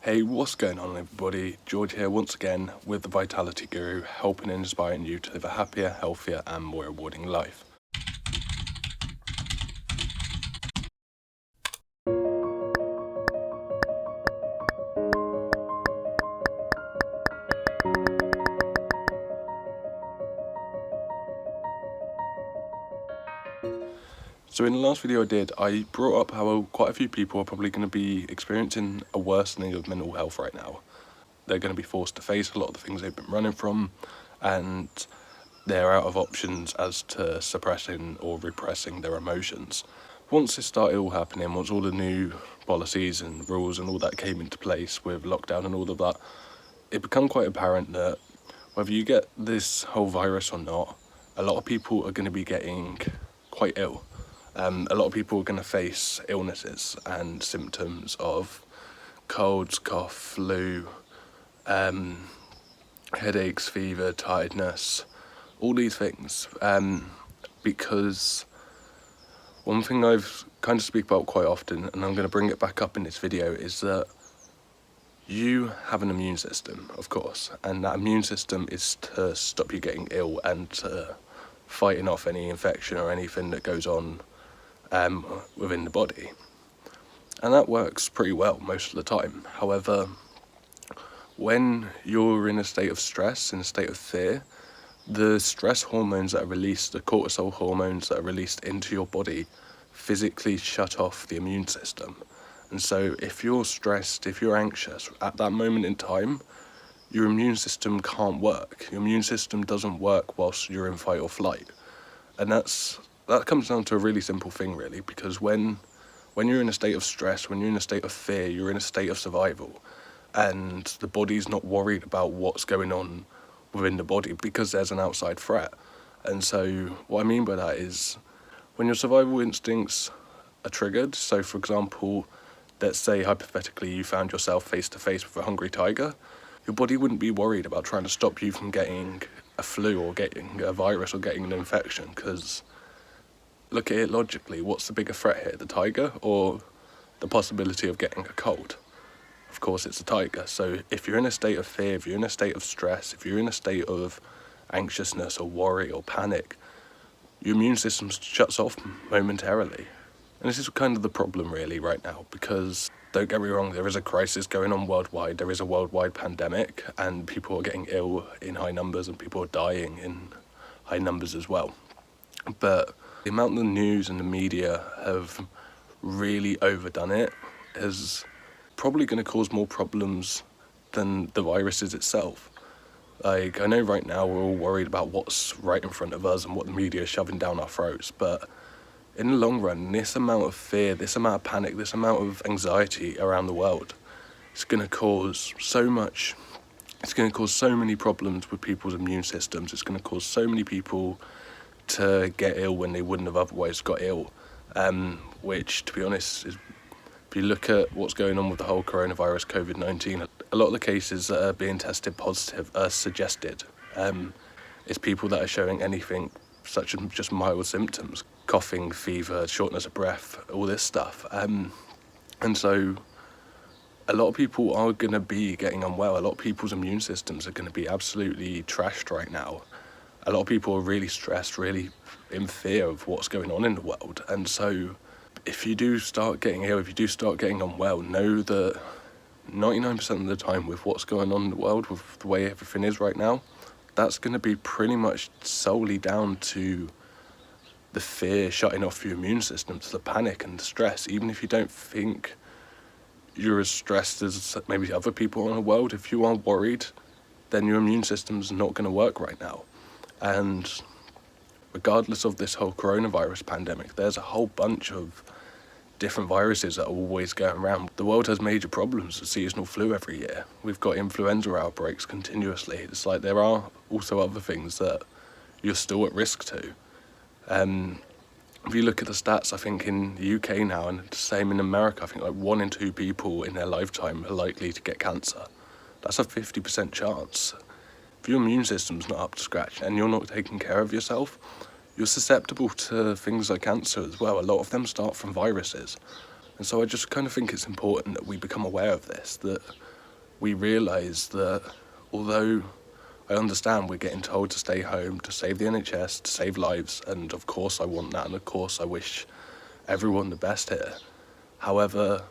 Hey, what's going on everybody? George here once again with the Vitality Guru, helping and inspiring you to live a happier, healthier and more rewarding life. So in the last video I did, I brought up how quite a few people are probably going to be experiencing a worsening of mental health right now. They're going to be forced to face a lot of the things they've been running from, and they're out of options as to suppressing or repressing their emotions. Once this started all happening, once all the new policies and rules and all that came into place with lockdown and all of that, it became quite apparent that whether you get this whole virus or not, a lot of people are going to be getting quite ill. A lot of people are going to face illnesses and symptoms of colds, cough, flu, headaches, fever, tiredness, all these things. Because one thing I've kind of speak about quite often, and I'm going to bring it back up in this video, is that you have an immune system, of course, and that immune system is to stop you getting ill and to fighting off any infection or anything that goes on within the body. And that works pretty well most of the time. However, when you're in a state of stress, in a state of fear, the stress hormones that are released, the cortisol hormones that are released into your body, physically shut off the immune system. And so if you're stressed, if you're anxious, at that moment in time, your immune system can't work. Your immune system doesn't work whilst you're in fight or flight. And that comes down to a really simple thing, really, because when you're in a state of stress, when you're in a state of fear, you're in a state of survival, and the body's not worried about what's going on within the body because there's an outside threat. And so what I mean by that is when your survival instincts are triggered, so for example, let's say hypothetically you found yourself face to face with a hungry tiger, your body wouldn't be worried about trying to stop you from getting a flu or getting a virus or getting an infection, because look at it logically, what's the bigger threat here, the tiger or the possibility of getting a cold? Of course it's a tiger. So if you're in a state of fear, if you're in a state of stress, if you're in a state of anxiousness or worry or panic, your immune system shuts off momentarily. And this is kind of the problem really right now, because don't get me wrong, there is a crisis going on worldwide, there is a worldwide pandemic, and people are getting ill in high numbers and people are dying in high numbers as well. But the amount the news and the media have really overdone it is probably going to cause more problems than the virus is itself. Like, I know right now we're all worried about what's right in front of us and what the media is shoving down our throats, but in the long run, this amount of fear, this amount of panic, this amount of anxiety around the world is going to cause so much. It's going to cause so many problems with people's immune systems. It's going to cause so many people to get ill when they wouldn't have otherwise got ill, which, to be honest, is, if you look at what's going on with the whole coronavirus, COVID-19, a lot of the cases that are being tested positive are suggested. It's people that are showing anything such as just mild symptoms, coughing, fever, shortness of breath, all this stuff. And so a lot of people are going to be getting unwell. A lot of people's immune systems are going to be absolutely trashed right now. A lot of people are really stressed, really in fear of what's going on in the world. And so if you do start getting ill, if you do start getting unwell, know that 99% of the time with what's going on in the world, with the way everything is right now, that's going to be pretty much solely down to the fear shutting off your immune system, to the panic and the stress. Even if you don't think you're as stressed as maybe other people in the world, if you are worried, then your immune system's not going to work right now. And regardless of this whole coronavirus pandemic, there's a whole bunch of different viruses that are always going around. The world has major problems with seasonal flu every year. We've got influenza outbreaks continuously. It's like there are also other things that you're still at risk to. If you look at the stats, I think in the UK now, and the same in America, I think like 1 in 2 people in their lifetime are likely to get cancer. That's a 50% chance. If your immune system's not up to scratch and you're not taking care of yourself, you're susceptible to things like cancer as well. A lot of them start from viruses. And so I just kind of think it's important that we become aware of this, that we realise that although I understand we're getting told to stay home, to save the NHS, to save lives, and of course I want that, and of course I wish everyone the best here. However,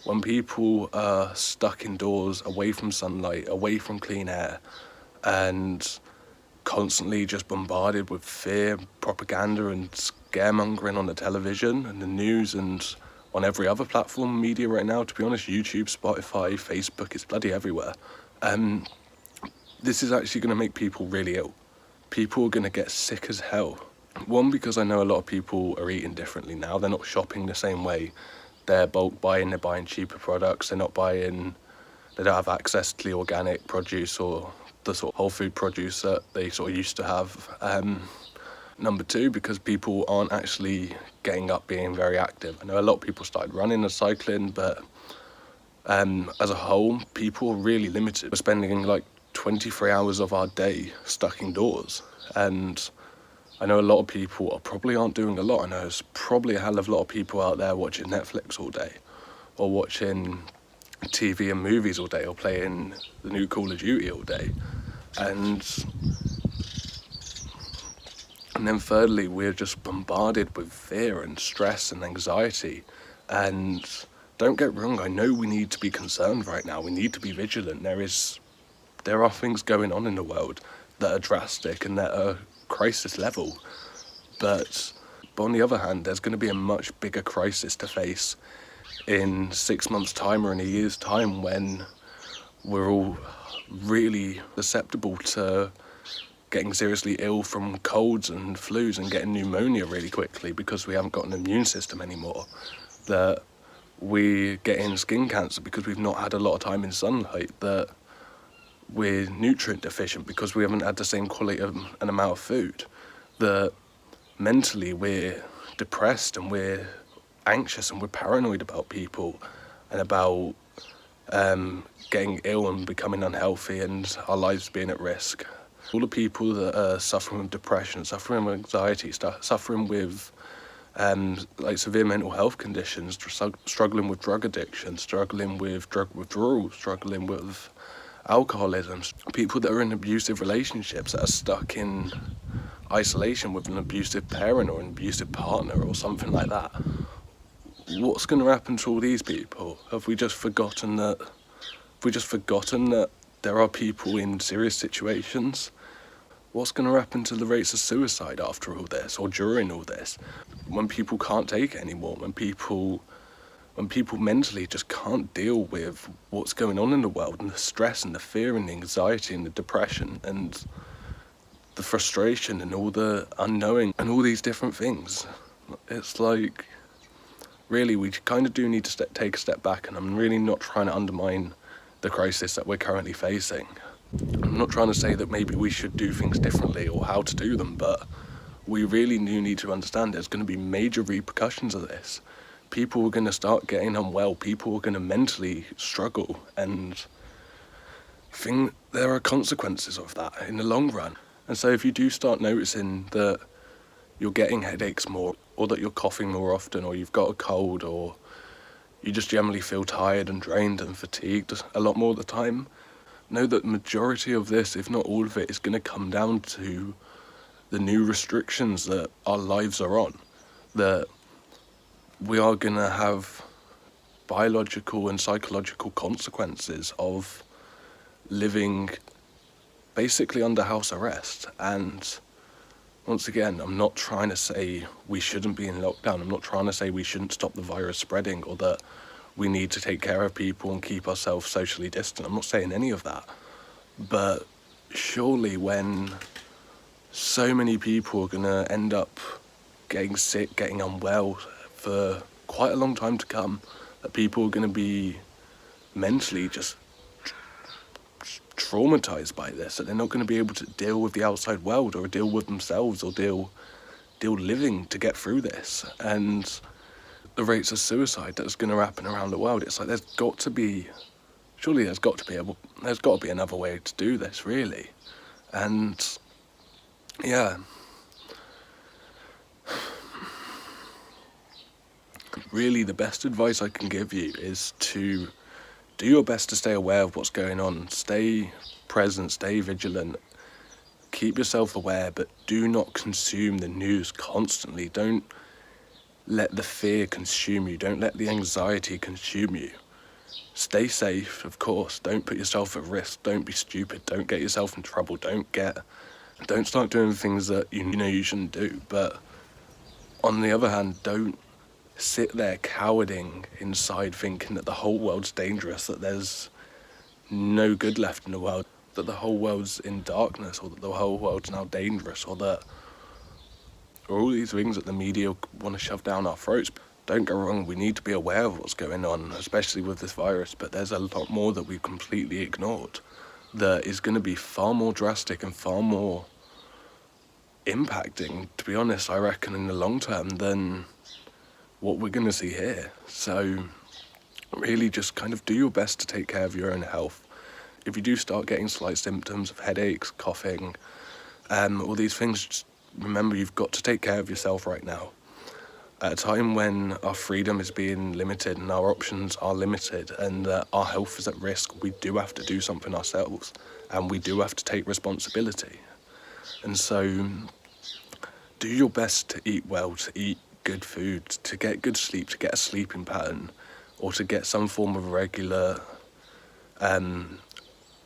when people are stuck indoors, away from sunlight, away from clean air, and constantly just bombarded with fear, propaganda and scaremongering on the television and the news and on every other platform media right now, to be honest, YouTube, Spotify, Facebook, it's bloody everywhere. This is actually going to make people really ill. People are going to get sick as hell. One, because I know a lot of people are eating differently now. They're not shopping the same way. They're bulk buying, they're buying cheaper products, they don't have access to the organic produce or the sort of whole food produce that they sort of used to have. Number two, because people aren't actually getting up, being very active. I know a lot of people started running and cycling, but as a whole, people are really limited. We're spending like 23 hours of our day stuck indoors, and I know a lot of people probably aren't doing a lot. I know there's probably a hell of a lot of people out there watching Netflix all day, or watching TV and movies all day, or playing the new Call of Duty all day. And then thirdly, we're just bombarded with fear and stress and anxiety. And don't get me wrong, I know we need to be concerned right now. We need to be vigilant. There are things going on in the world that are drastic and that are crisis level. But on the other hand, there's going to be a much bigger crisis to face in 6 months' time or in a year's time, when we're all really susceptible to getting seriously ill from colds and flus and getting pneumonia really quickly because we haven't got an immune system anymore. That we're getting skin cancer because we've not had a lot of time in sunlight. That we're nutrient deficient because we haven't had the same quality of an amount of food. That mentally we're depressed and we're anxious and we're paranoid about people and about getting ill and becoming unhealthy and our lives being at risk. All the people that are suffering with depression, suffering with anxiety, suffering with like severe mental health conditions, struggling with drug addiction, struggling with drug withdrawal, struggling with alcoholism, people that are in abusive relationships, that are stuck in isolation with an abusive parent or an abusive partner or something like that. What's going to happen to all these people? Have we just forgotten that there are people in serious situations? What's going to happen to the rates of suicide after all this, or during all this? When people can't take it anymore, when people mentally just can't deal with what's going on in the world, and the stress and the fear and the anxiety and the depression and the frustration and all the unknowing and all these different things. It's like, really, we kind of do need to take a step back, and I'm really not trying to undermine the crisis that we're currently facing. I'm not trying to say that maybe we should do things differently or how to do them, but we really do need to understand there's going to be major repercussions of this. People are going to start getting unwell, people are going to mentally struggle, and there are consequences of that in the long run. And so if you do start noticing that you're getting headaches more, or that you're coughing more often, or you've got a cold, or you just generally feel tired and drained and fatigued a lot more of the time, know that the majority of this, if not all of it, is going to come down to the new restrictions that our lives are on. That we are going to have biological and psychological consequences of living basically under house arrest. And once again, I'm not trying to say we shouldn't be in lockdown. I'm not trying to say we shouldn't stop the virus spreading, or that we need to take care of people and keep ourselves socially distant. I'm not saying any of that. But surely when so many people are going to end up getting sick, getting unwell for quite a long time to come, that people are going to be mentally just traumatized by this, that they're not going to be able to deal with the outside world, or deal with themselves, or deal living to get through this. And the rates of suicide that's going to happen around the world, it's like there's got to be another way to do this, really. And yeah, really the best advice I can give you is to do your best to stay aware of what's going on. Stay present, stay vigilant. Keep yourself aware, but do not consume the news constantly. Don't let the fear consume you. Don't let the anxiety consume you. Stay safe, of course. Don't put yourself at risk. Don't be stupid. Don't get yourself in trouble. Don't start doing things that you know you shouldn't do. But on the other hand, don't sit there cowering inside thinking that the whole world's dangerous, that there's no good left in the world, that the whole world's in darkness, or that the whole world's now dangerous, or all these things that the media want to shove down our throats. Don't get wrong, we need to be aware of what's going on, especially with this virus, but there's a lot more that we've completely ignored that is going to be far more drastic and far more impacting, to be honest, I reckon, in the long term than what we're going to see here. So really just kind of do your best to take care of your own health. If you do start getting slight symptoms of headaches, coughing, all these things, just remember you've got to take care of yourself right now. At a time when our freedom is being limited and our options are limited and our health is at risk, we do have to do something ourselves, and we do have to take responsibility. And so do your best to eat well, to eat good food, to get good sleep, to get a sleeping pattern, or to get some form of regular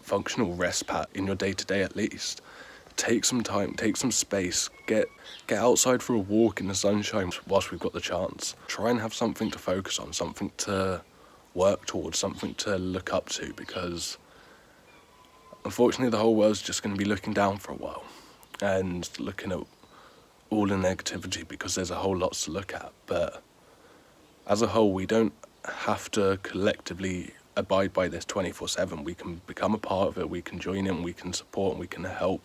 functional rest pattern in your day-to-day at least. Take some time, take some space, get outside for a walk in the sunshine whilst we've got the chance. Try and have something to focus on, something to work towards, something to look up to, because unfortunately the whole world's just going to be looking down for a while and looking at all the negativity, because there's a whole lot to look at. But as a whole, we don't have to collectively abide by this 24/7. We can become a part of it, we can join in, we can support, and we can help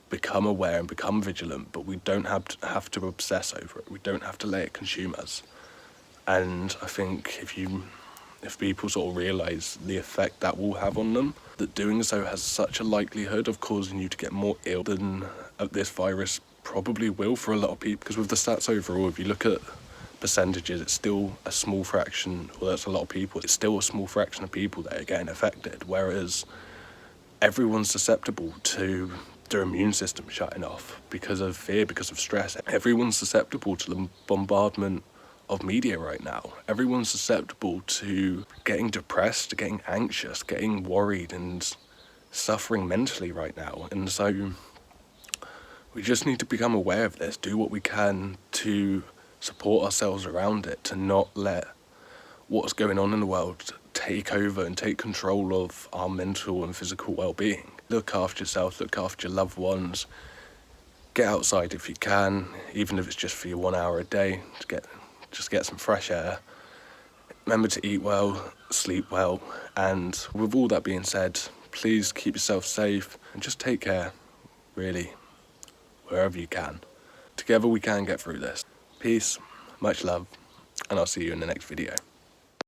become aware and become vigilant, but we don't have to obsess over it. We don't have to let it consume us. And I think if people sort of realise the effect that will have on them, that doing so has such a likelihood of causing you to get more ill than this virus probably will for a lot of people. Because with the stats overall, if you look at percentages, it's still a small fraction, well, that's a lot of people, it's still a small fraction of people that are getting affected, whereas everyone's susceptible to their immune system shutting off because of fear, because of stress. Everyone's susceptible to the bombardment of media right now. Everyone's susceptible to getting depressed, getting anxious, getting worried and suffering mentally right now. And so we just need to become aware of this, do what we can to support ourselves around it, to not let what's going on in the world take over and take control of our mental and physical well-being. Look after yourself, look after your loved ones, get outside if you can, even if it's just for your 1 hour a day, to get some fresh air. Remember to eat well, sleep well, and with all that being said, please keep yourself safe and just take care, really, wherever you can. Together we can get through this. Peace, much love, and I'll see you in the next video.